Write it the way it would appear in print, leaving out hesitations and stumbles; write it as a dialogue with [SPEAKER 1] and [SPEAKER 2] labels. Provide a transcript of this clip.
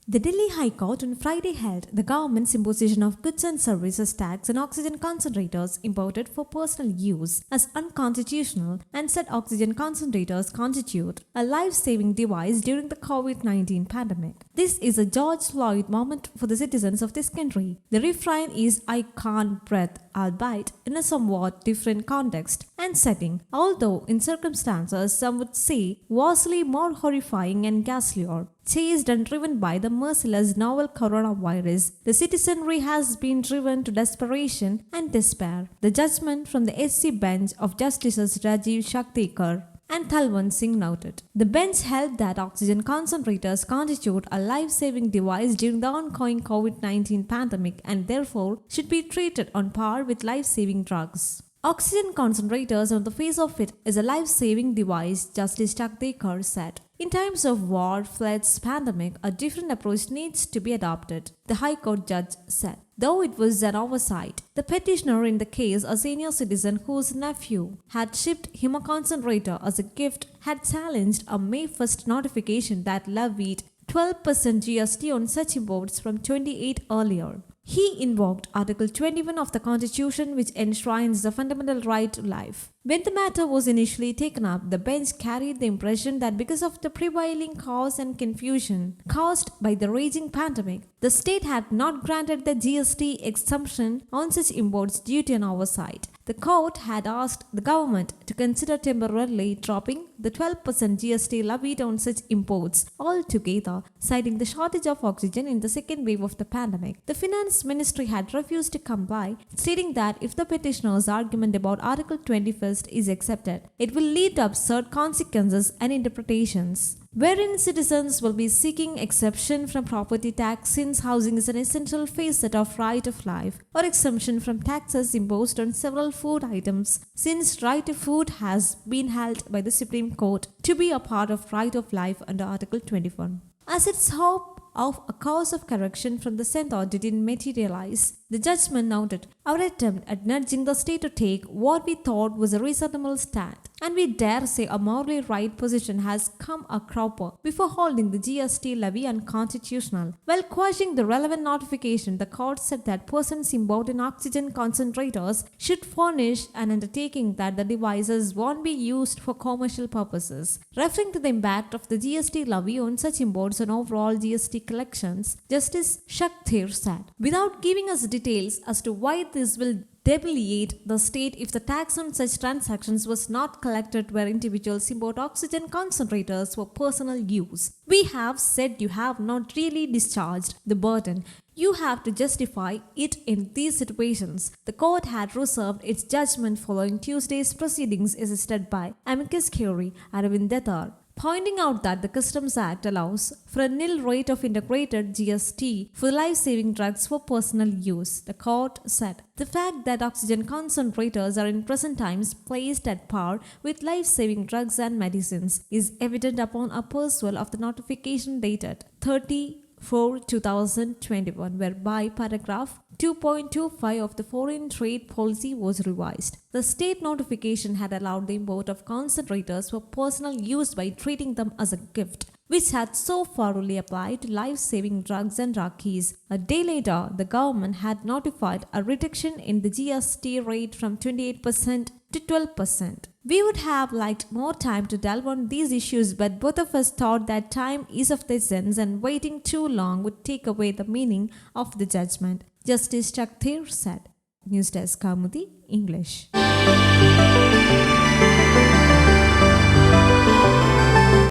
[SPEAKER 1] The Delhi High Court on Friday held the government's imposition of goods and services tax on oxygen concentrators imported for personal use as unconstitutional and said oxygen concentrators constitute a life-saving device during the COVID-19 pandemic. This is a George Floyd moment for the citizens of this country. The refrain is "I can't breathe," albeit in a somewhat different context and setting, although in circumstances some would say vastly more horrifying and ghastlier. Chased and driven by the merciless novel coronavirus, the citizenry has been driven to desperation and despair. The judgment from the SC bench of Justices Rajiv Shaktikar and Thalwan Singh noted. The bench held that oxygen concentrators constitute a life-saving device during the ongoing COVID-19 pandemic and therefore should be treated on par with life-saving drugs. Oxygen concentrators on the face of it is a life-saving device, Justice Shaktikar said. In times of war, floods, pandemic, a different approach needs to be adopted, the High Court judge said. Though it was an oversight, the petitioner in the case, a senior citizen whose nephew had shipped him a concentrator as a gift, had challenged a May 1st notification that levied 12% GST on such imports from 28 earlier. He invoked Article 21 of the Constitution, which enshrines the fundamental right to life. When the matter was initially taken up, the bench carried the impression that because of the prevailing chaos and confusion caused by the raging pandemic, the state had not granted the GST exemption on such imports due to an oversight. The court had asked the government to consider temporarily dropping the 12% GST levied on such imports altogether, citing the shortage of oxygen in the second wave of the pandemic. The Finance Ministry had refused to comply, stating that if the petitioner's argument about Article 21 is accepted, it will lead to absurd consequences and interpretations, wherein citizens will be seeking exception from property tax since housing is an essential facet of right of life, or exemption from taxes imposed on several food items since right to food has been held by the Supreme Court to be a part of right of life under Article 21. As its hope of a cause of correction from the center didn't materialize, the judgment noted, "Our attempt at nudging the state to take what we thought was a reasonable stand, and we dare say a morally right position, has come a cropper before holding the GST levy unconstitutional." While quashing the relevant notification, the court said that persons involved in oxygen concentrators should furnish an undertaking that the devices won't be used for commercial purposes. Referring to the impact of the GST levy on such imports on overall GST collections, Justice Shaktir said, "Without giving us details as to why this will debilitate the state if the tax on such transactions was not collected where individuals import oxygen concentrators for personal use. We have said you have not really discharged the burden. You have to justify it in these situations." The court had reserved its judgment following Tuesday's proceedings assisted by amicus curiae Aravind Datar, pointing out that the Customs Act allows for a nil rate of integrated GST for life-saving drugs for personal use. The court said, "The fact that oxygen concentrators are in present times placed at par with life-saving drugs and medicines is evident upon a perusal of the notification dated 30/4/2021, whereby paragraph 2.25 of the Foreign Trade Policy was revised. The state notification had allowed the import of concentrators for personal use by treating them as a gift, which had so far only applied to life-saving drugs and rakis. A day later, the government had notified a reduction in the GST rate from 28% to 12%. We would have liked more time to delve on these issues, but both of us thought that time is of the essence and waiting too long would take away the meaning of the judgment," Justice Shaktir said. News Desk Kaumudy, English.